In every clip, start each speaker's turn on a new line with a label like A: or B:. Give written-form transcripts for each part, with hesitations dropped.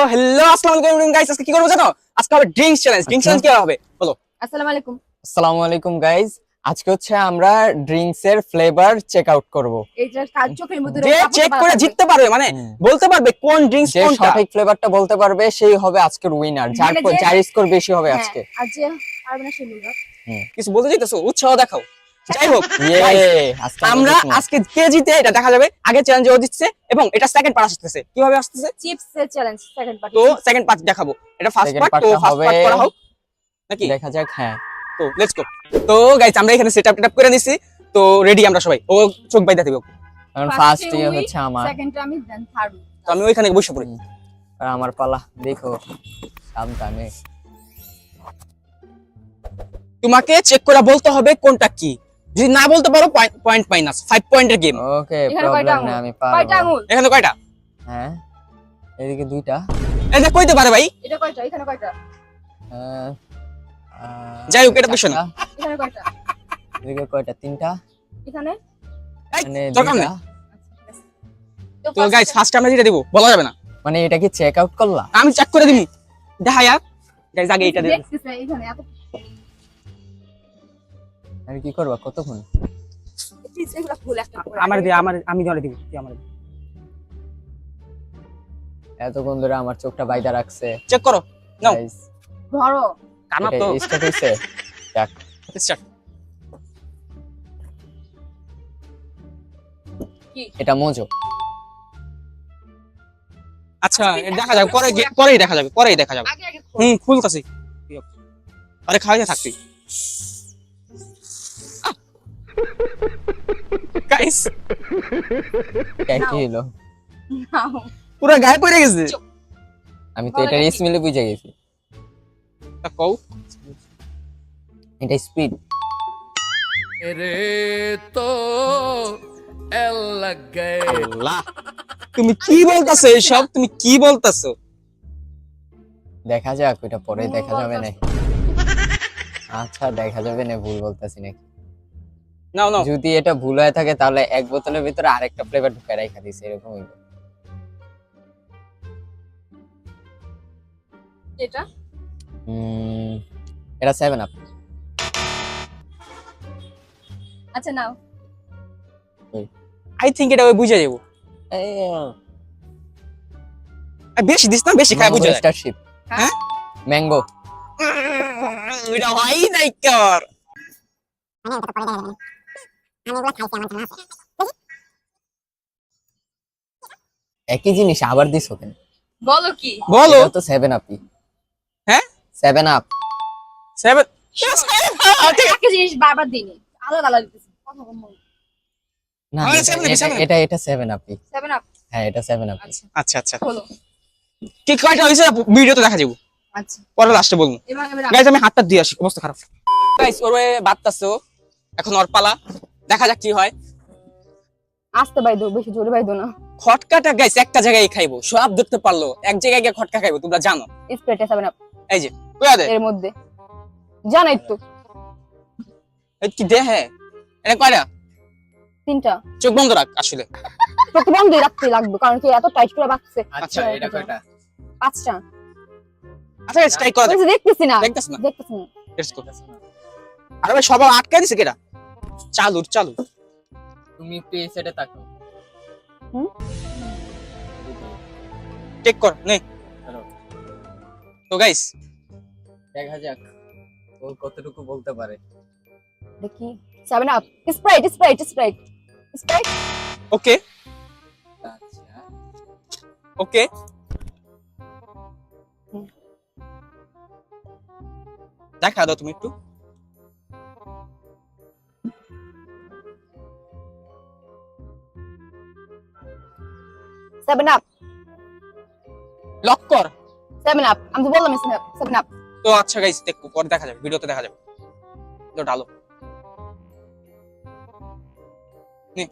A: Hello আসসালামু আলাইকুম guys, আজকে কি করব জানো? আজকে হবে ড্রিঙ্কস চ্যালেঞ্জ। ড্রিঙ্কস চ্যালেঞ্জ কি হবে বলো?
B: আসসালামু আলাইকুম গাইস, আজকে হচ্ছে আমরা ড্রিঙ্কস এর ফ্লেভার চেক আউট করব।
C: এইটা কাজ চোখের মধ্যে
A: যে চেক করে জিততে পারবে, মানে বলতে পারবে কোন ড্রিঙ্কস
B: যে
A: কোনটা।
B: সঠিক ফ্লেভারটা বলতে পারবে সেই হবে আজকের উইনার, যার
C: মানে
B: যার স্কোর বেশি হবে আজকে।
C: আজ যে পারবে না শুনবো।
A: কিছু বলতে চাইতেছো? উৎসাহ দেখাও। যাই হোক,
B: আজকে
A: আমরা আজকে কে জিতে এটা দেখা যাবে। আগে চ্যালেঞ্জে ও জিতছে এবং এটা সেকেন্ড পার্ট আসতেছে। কিভাবে আসতেছে?
C: চিপস এর চ্যালেঞ্জ সেকেন্ড পার্ট।
A: তো সেকেন্ড পার্ট দেখাবো। এটা ফার্স্ট
B: Second
A: পার্ট,
B: part
A: তো
B: টা
A: ফার্স্ট
B: হবে-
A: পার্ট করা হোক নাকি?
B: দেখা যাক। হ্যাঁ,
A: তো লেটস গো। তো গাইস আমরা এখানে সেটআপ করে নিছি, তো রেডি আমরা সবাই। ও চোখ বাইদা দিব।
B: কারণ ফার্স্ট ইয়ে হচ্ছে আমার,
C: সেকেন্ড আমি দেন থার্ড।
A: তো আমি ওইখানে বসে পড়ি।
B: আর আমার পালা। দেখো সাবধানে।
A: তোমাকে চেক করে বলতে হবে কোনটা কি। যদি না বলতে পারো পয়েন্ট মাইনাস 5 পয়েন্টের গেম।
B: ওকে,
C: এখানে কয়টা
B: প্রবলেম নেই,
C: আঙুল?
B: আমি
C: কয়টা
B: পারবো।
C: আঙুল?
A: এখানে কয়টা?
B: হ্যাঁ, এদিকে দুইটা।
A: এটা কইতে পারে ভাই।
C: এটা কয়টা? এখানে কয়টা?
A: যাই হোক, এটা বিষয় না।
B: চারটা।
C: এখানে কয়টা?
B: এদিকে কয়টা? তিনটা।
C: এখানে
A: এই,
B: মানে
A: দরকার
B: দুইটা।
A: নেই। তো গাইস ফার্স্ট আমরা যেটা দেব বলা যাবে না।
B: মানে এটা কি চেক আউট করলা?
A: আমি চেক করে দিবি। দেখা যাক। গাইস আগে এটা দেব।
C: দেখতেছে এখানে এত
B: আমি কি করবা কতক্ষণ?
C: প্লিজ এগুলা ভুল একটা
A: আমার দে, আমি ধরে দিব। তুই আমার
B: এতক্ষণ ধরে আমার চোখটা বাইদা রাখছে।
A: চেক করো। নাও।
B: Guys,
C: ধরো।
A: কানা তো
B: এটা স্টার্ট হইছে। যাক,
A: স্টার্ট।
B: এটা মোজো।
A: আচ্ছা দেখা যাবে, পরেই দেখা যাবে, পরেই দেখা যাবে।
C: আগে আগে
A: ফুলতাছি। আরে খাওয়া থাকবি। গাইস
B: কি হলো?
C: নাও।
A: পুরো গায়ে পড়ে গেছে।
B: আমি তো এটা স্মেলে বুঝে গেছি।
A: তা কও।
B: এটা স্পিড।
D: रे तो एल लग गए।
A: আল্লাহ, তুমি কি বলতাছো এইসব? তুমি কি বলতাছো?
B: দেখা যাক, ওটা পরে
C: ভুল
B: দেখা যাবে না।
C: বলতাছো।
B: আচ্ছা দেখা যাবে না, ভুল বলতাছি নাকি?
A: নাও নাও।
B: যদি এটা ভুল হয়ে থাকে তাহলে এক বোতলের ভিতরে আরেকটা ফ্লেভার ঢুকায় রাখা দিছে, এরকম হইব।
C: এটা
B: এটা 7 আপ।
C: আচ্ছা নাও।
A: আই থিংক এটা ওই বুঝে যাবো। বেশি দিস না, বেশি খায় বুঝে যায়।
B: স্টারশিপ।
A: হ্যাঁ?
B: ম্যাঙ্গো।
A: এটা হয় নাই কর।
B: একই জিনিস আবার দিছো কেন?
C: বলো কি?
A: বলো।
B: এটা তো 7 আপই।
A: হ্যাঁ?
B: 7 আপ।
A: 7।
C: একটা জিনিস বারবার দিইনি। আলাদা আলাদা দিতেছি। কথা কম বলো।
B: না,
A: আমার 7 আপই, 7
B: এটা এটা 7 আপই।
C: 7 আপ।
B: হ্যাঁ, এটা 7 আপই।
C: আচ্ছা
A: আচ্ছা আচ্ছা।
C: বলো।
A: কি কয়টা হইছে ভিডিওতে দেখা যাবে।
C: আচ্ছা
A: পরে লাস্টে বলবো।
C: এবার আমি
A: গাইস আমি হাতটা দিয়ে আসি, অবস্থা খারাপ। গাইস ওরে বাততাছো, এখন ওর পালা। দেখা যাক কি হয়।
C: আস্তে বাইদো, বেশি জোরে বাইদো না।
A: খটকাটা গাইস একটা জায়গায় খাইবো, সব ধরতে পারলো। এক জায়গায় গিয়ে খটকা খাইবো, তোমরা জানো।
C: স্প্রেটা 7 আপ
A: এই যে কইয়া দে।
C: এর মধ্যে জানাই তো
A: এই কি দে হ্যাঁ। এটা কয়টা?
C: তিনটা।
A: চোখ বন্ধ রাখ আসলে।
C: প্রতিবন্ধী রাখতে লাগবে, কারণ কি এত টাইট করে বাঁচছে।
B: আচ্ছা, এটা কয়টা?
C: পাঁচটা।
A: আচ্ছা গাইস ট্রাই করা যাক।
C: ওই যে দেখতেছি না,
A: দেখতাছ না?
C: দেখতেছি না।
A: Let's go. আরে ভাই সবাই আটকাই দিছে কেডা? চালু চালু।
B: তুমি একটু এই সাইডে তাকাও।
C: হুম?
A: চেক কর নে।
B: হ্যালো।
A: তো গাইস
B: দেখা যাক ও কতটুকু বলতে পারে।
C: দেখি 7 up Sprite Sprite Sprite Sprite.
A: Okay
B: আচ্ছা,
A: ওকে। দেখা দাও তুমি একটু।
C: সেভেন আপ
A: লক কর।
C: 7 আপ আমি তো বললাম 7 আপ।
A: তো আচ্ছা গাইস দেখো, পরে দেখা যাবে, ভিডিওতে দেখা যাবে। তো ডালো নে,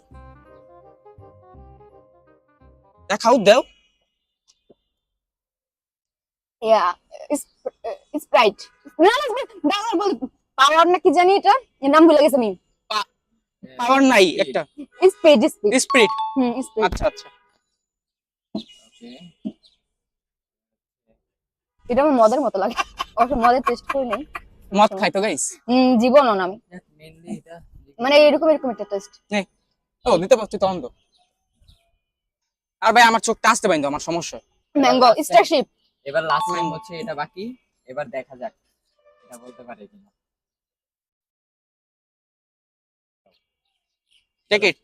A: দেখাও দাও।
C: ইয়া স্প্রাইট না না বল পাওয়ার না কি জানি, এটা এর নাম ভুলে গেছি আমি।
A: পাওয়ার নাই একটা।
C: Speed speed
A: spirit.
C: স্পিড।
A: আচ্ছা আচ্ছা।
B: ওকে।
C: এটা আমার মদের মতো লাগে। অবশ্য মদের টেস্ট করি নাই।
A: মদ খাই তো গাইস।
C: জীবনও না আমি।
B: মেইনলি এটা
C: মানে এরকম একটা টেস্ট।
A: ও দিতে পারছি তখন তো। আর ভাই আমার চোখটা আসতে বাইন্দো, আমার সমস্যা।
C: Mango Starship.
B: এবার লাস্ট টাইম হচ্ছে এটা বাকি, এবার দেখা যাক এটা বলতে পারে কিনা।
A: Take it.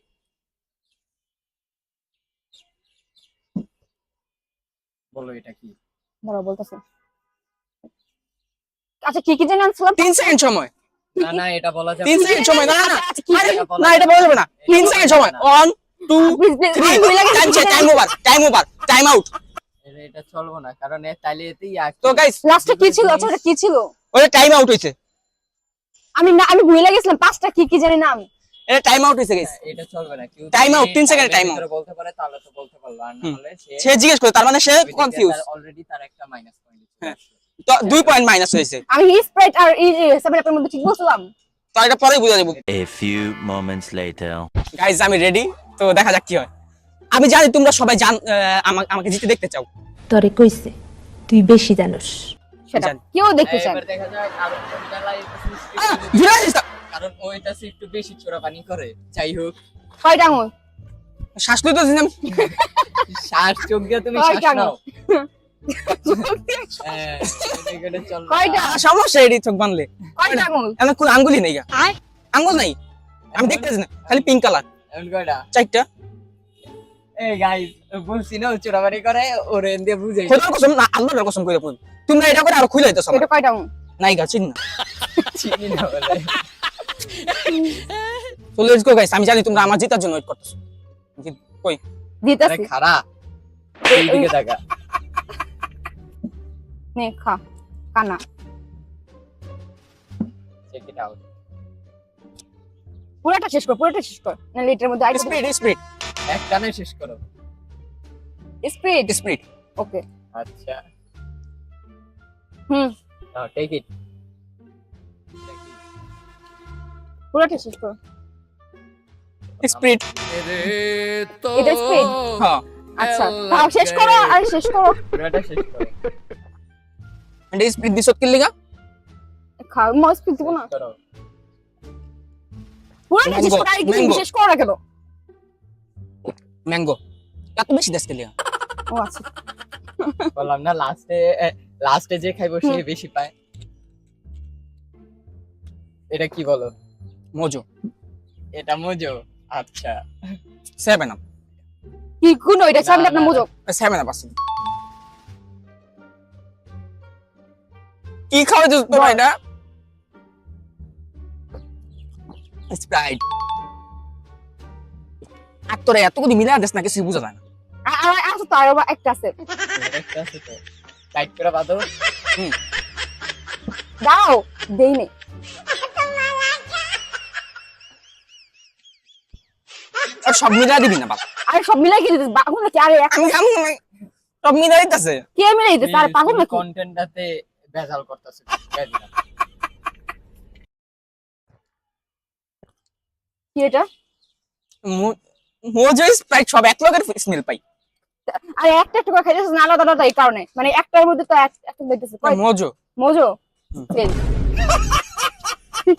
B: বলো এটা কি?
C: বড় বলতেছে। আচ্ছা কি জানি আনছিলাম?
A: 3 সেকেন্ড সময়।
B: না না এটা বলা যাবে
A: 3 সেকেন্ড সময়। না না
C: আচ্ছা, কি
A: আরে,
B: এটা বলা
A: না এটা বলা যাবে না। 3 সেকেন্ড সময়। 1 2 3 টাইম ওভার টাইম আউট।
B: এটা চলবো না, কারণ তাইলে এতেই
A: তো গাইস
C: লাস্টে কি ছিল? আচ্ছা ওটা কি ছিল?
A: ওটা টাইম আউট হইছে।
C: আমি ভুলে গেছিলাম পাঁচটা কি জানি নাম।
A: এটা টাইম আউট হইছে গাইস।
B: এটা চলবে না। কেউ
A: Time out, 3 second
B: time
A: time out।
B: বলতে পারে তাহলে তো বলতে পারলো, আর না হলে
A: সে জিজ্ঞেস করে, তার মানে সে কনফিউজ।
B: অলরেডি তার একটা মাইনাস পয়েন্ট।
A: তো 2 পয়েন্ট মাইনাস হয়েছে।
C: আমি স্প্রাইট আর এই যে 7 আপের মধ্যে ঠিক বলছিলাম।
A: তো এটা পরেই বুঝা যাবে।
E: A few moments later.
A: Guys আমি রেডি, তো দেখা যাক কি হয়। আমি জানি তোমরা সবাই আমাকে জিতে দেখতে চাও।
F: তরে কইছে তুই বেশি জানোস।
C: সেটা
A: জানি।
C: কেউ দেখতে চায়।
B: এবার দেখা যাক আর কোন জায়গায়
A: ঘুরে আসিস না।
B: কারণ ওইটা একটু বেশি চোরাপানি করে। যাই হোক,
C: কয়টা আঙুল?
A: শ্বাস লইতে দিলাম।
B: শ্বাস চোখ দিয়ে তুমি
C: কয়টা
B: শ্বাস নাও।
C: আঙুল?
B: হ্যাঁ, এটা চলবে না।
C: কয়টা?
A: সমস্যা এডি চোখ বানলে।
C: কয়টা আঙুল?
A: আমার কোন আঙ্গুলই নেই গা। আঙ্গুল নাই, আমি দেখতেছি না, খালি পিঙ্ক কালার।
B: এমন কয়টা?
A: 4টা।
B: এই গাইস, বলছি না ও চোরাপানি করে, ওরে দিয়ে বুঝাই।
A: খোদার কসম না, আল্লাহর কসম কইরা বল। তোমরা এটা করে আর খুলে দিতেছ
C: এটা কয়টা আঙুল?
A: নাই গা, চিন না।
B: চিনি না বলে।
A: তো লেটস গো গাইস, আমি জানি তোমরা আমার জেতার জন্য ওয়েট করতেছো। কই
B: আরে
C: দিতেছি।
B: খারা, এই দিকে তাকা।
C: নে খা। কানা।
B: Check it out.
C: পুরোটা শেষ কর না লিটারের মধ্যে আইটেম
A: স্পিড
B: এক টানে শেষ করো।
C: স্পিড।
A: স্পিড।
C: ওকে।
B: আচ্ছা, নাও টেক ইট।
C: পুরোটা শেষ কর।
A: স্পিড।
D: রে তো
C: এটা speed?
A: হ্যাঁ,
C: আচ্ছা তাও শেষ করো আর শেষ করো।
B: পুরোটা শেষ করো।
A: এটা স্পিড দিছত কি লাগা?
C: খাও মাছ স্পিড দিব না।
B: শেষ করো।
C: পুরোটা শেষ করো, আর কি
A: Mango.
C: শেষ করো না কেন?
A: ম্যাঙ্গো। এত বেশি দেশ কে লিগা?
C: ও আচ্ছা।
B: বললাম না লাস্টে যে খাইবো সে বেশি পায়। এটা কি বলো?
A: মোজো।
B: এটা মোজো। আচ্ছা,
A: 7 আপ।
C: কি কোন এটা সামনে
B: না,
C: আপনার
B: না,
C: মুজো।
A: 7 আপ আছে। কি খাওয়া দিছ তোরা এটা? স্প্রাইট। আর তোরা এত করে মিলা দেশ না, কিছু বুঝা যায় না।
C: আর আছে তো আর একটা আছে।
B: একটা আছে তো। টাইট করে বাঁধো।
C: দাও দেই নে।
A: আর সব মিলা দিবি না বাবা।
C: আরে সব মিলাই কি দিতেছ? পাগল নাকি? আরে
A: আমি সব মিলা দিতেছে।
C: কে মিলাই দিতেছ? আরে পাগল নাকি?
B: কন্টেন্টটাতে ভেজাল করতেছে।
C: কি এটা?
A: মোজো স্প্রাইট সব এক লগের স্মেল পাই।
C: আরে একটা করে খাইতেছ না, আলাদা আলাদা এই কারণে। মানে একটার মধ্যে তো একটা দিতেছে।
A: মোজো।
C: Mojo fail.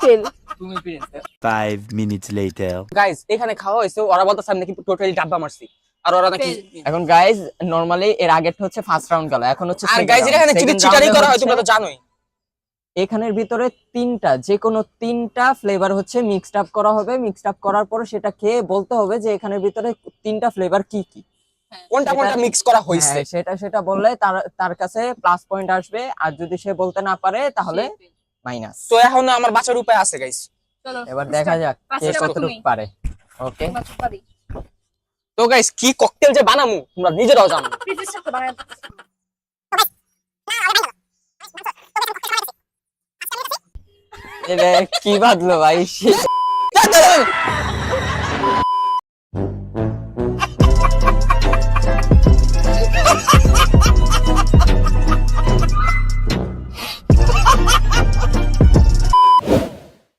C: ফেল।
B: তুমি প্রিন্সেস।
E: 5 minutes later.
A: গাইস এখানে খাওয়া হয়েছে, ওরা বলতেছে আমি নাকি টোটালি ডাব্বা মারছি, আর ওরা নাকি
B: এখন গাইজ নরমালি এর আগেরটা হচ্ছে ফার্স্ট রাউন্ড গেল, এখন হচ্ছে
A: আর
B: second
A: গাইস
B: round।
A: এখানে চিলি
B: Second
A: চিটারি
B: round-এ
A: করা হয়,
B: হচ্ছে
A: তোমরা তো জানোই।
B: এখানের ভিতরে যে কোনো তিনটা ফ্লেভার হচ্ছে মিক্সড আপ করা হবে। মিক্সড আপ করার পর সেটা খেয়ে বলতে হবে যে এখানের ভিতরে তিনটা ফ্লেভার কি কি।
A: কোনটা কোনটা মিক্স করা হয়েছে।
B: হ্যাঁ, সেটা বললে তার কাছে প্লাস পয়েন্ট আসবে, আর যদি সে বলতে না পারে তাহলে মাইনাস।
A: তো এখন আমার বাঁচার উপায় আছে গাইস।
C: চলো
B: এবার দেখা যাক কে
C: পাঁচটা
B: কতটুকু
C: তুমি।
B: পারে। ওকে,
A: তো গাইস কি ককটেল যে বানামু তোমরা নিজেরাও জানো।
C: প্লিজ সাথে বানায়।
B: এটা কি বাদলো ভাই?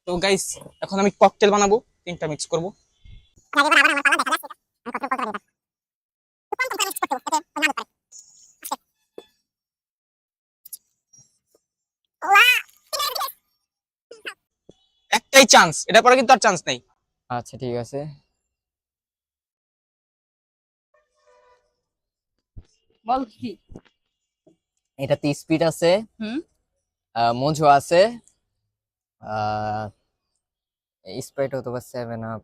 A: তো গাইস এখন আমি ককটেল বানাবো, তিনটা মিক্স করব। একটাই চান্স, এটা পরে কিন্তু আর চান্স নেই।
B: আচ্ছা ঠিক আছে,
C: বল কি?
B: এটাতে স্পিড আছে,
C: হুম।
B: মজু আছে, স্প্রাইট অথবা 7 আপ,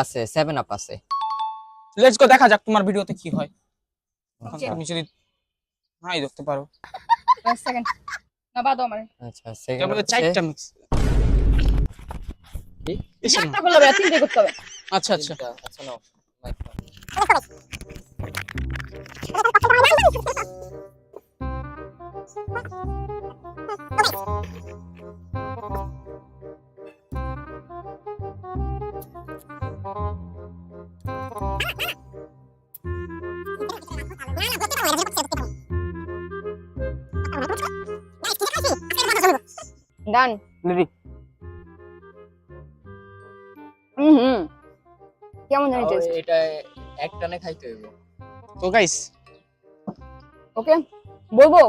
B: আছে 7 আপ আছে।
A: লেটস গো, দেখা যাক তোমার ভিডিওতে কি হয়। এখন
B: আচ্ছা।
A: তুমি যদি হাই দেখতে পারো।
C: 1 সেকেন্ড না বাদ আমার
B: আচ্ছা সেকেন্ড
A: তারপরে চারটা মিক্স।
C: চারটা করলে হবে না, তিনটে করতে হবে।
A: আচ্ছা আচ্ছা,
B: আচ্ছা নাও
C: ডান।
A: রেডি।
C: হুম কেমন জানি টেস্ট?
B: এটা একটানে খাইতে হইব।
A: তো গাইস
C: ওকে বলবো,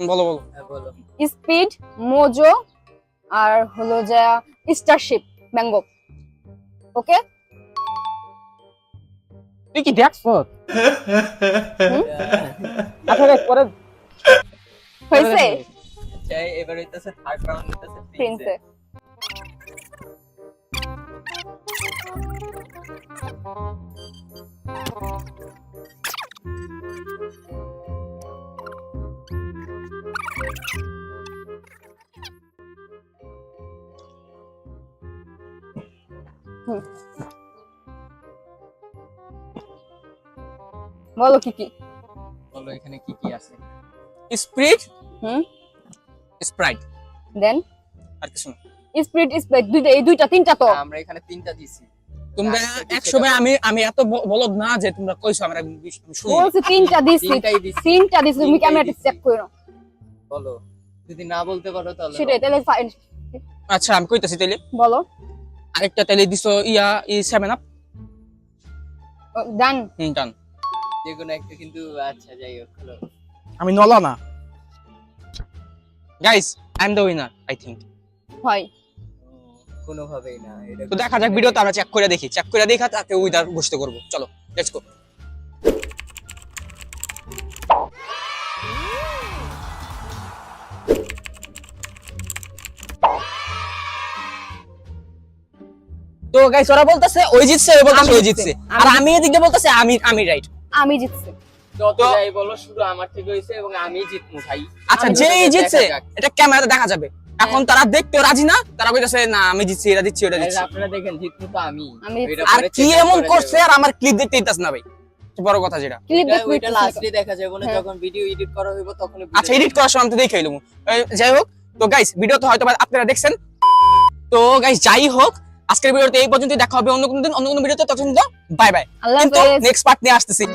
A: বলো বলো।
B: হ্যাঁ বলো।
C: স্পিড, মোজো আর হলো যে স্টারশিপ ম্যাঙ্গো। ওকে
A: তুই কি দেখছো? আচ্ছা গাইস পরে
C: হয়েছে
B: চাই এবার হইতাছে থার্ড রাউন্ড হইতাছে
C: প্রিন্সে। বলো কি কি?
B: বলো এখানে কি কি আছে।
A: স্প্রিট,
C: হুম
A: স্প্রাইট,
C: দেন
A: আর কিছু না।
C: স্পিড স্প্রাইট দুইটা, এই দুইটা তিনটা তো
B: আমরা এখানে 3টা দিছি।
A: তোমরা
B: আচ্ছা,
A: এক সময় আমি এত বলদ না যে তোমরা কইছো আমরা শুনি।
C: বলছি তিনটা দিছি,
B: তিনটাই দিছি।
C: তিনটা দিছি, তুমি
B: তিনটাই
C: ক্যামেরাটা
B: দিছি।
C: চেক করো।
B: বলো যদি না বলতে পারো তাহলে
C: সেটাই তাহলে ফাইন।
A: আচ্ছা আমি কইতাছি তাইলে।
C: বলো
A: আরেকটা তাইলে দিছো ই 7 আপ।
C: ডান।
A: ডান।
B: যেকোনো একটা কিন্তু আচ্ছা যাই হোক হলো।
A: আমি নলা না guys, I am the winner I think.
C: হয়
B: কোনোভাবেই না এটা।
A: তো দেখা যাক ভিডিওতে আমরা চেক করে দেখি, চেক করে দেখা তাকে উইনার ঘোষিত করব। চলো লেটস গো। তো গাইস ওরা বলতেছে ওই জিতছে, ওই বলতেছে ওই জিতছে, আর আমি এদিকে বলতেছে আমি রাইট।
C: আমি জিতছি।
B: যত যাই বলো শুধু আমার থেকে হইছে এবং আমি জিতমু ভাই।
A: আচ্ছা
B: আমি
A: যেই
B: দেখা
A: জিতছে
B: যাক।
A: এটা ক্যামেরাতে দেখা যাবে। এখন তারা দেখতেও রাজি না, তারা কইতাছে না আমি জিতছি, এটা দিচ্ছি, ওটা দিচ্ছি।
B: আপনারা দেখেন জিতমু তো আমি।
C: আমি
B: এটা
A: আর
B: পরে
A: কি
B: check
A: এমন
B: করা
A: করছে
B: যাবে।
A: আর আমার ক্লিপ দেখতে দিতাছ না ভাই, বড় কথা যেটা।
C: ক্লিপ
B: ওইটা-
C: দেখতে
B: ওইটা লাস্টে দেখা যাবে না,
C: হ্যাঁ।
B: যখন ভিডিও এডিট করা হইব তখন
A: আচ্ছা এডিট করার সময় আমি তো দেখে এলাম। যাই হোক, তো গাইস ভিডিও তো হয়তো বা আপনারা দেখছেন। তো গাইস যাই হোক, আজকের ভিডিওতে এই পর্যন্তই। দেখা হবে অন্য কোনো দিন অন্য কোনো ভিডিওতে। তখন বাই বাই,
C: আল্লাহ
A: কিন্তু
C: হাফেজ।
A: নেক্সট পার্ট নিয়ে আসতেছি।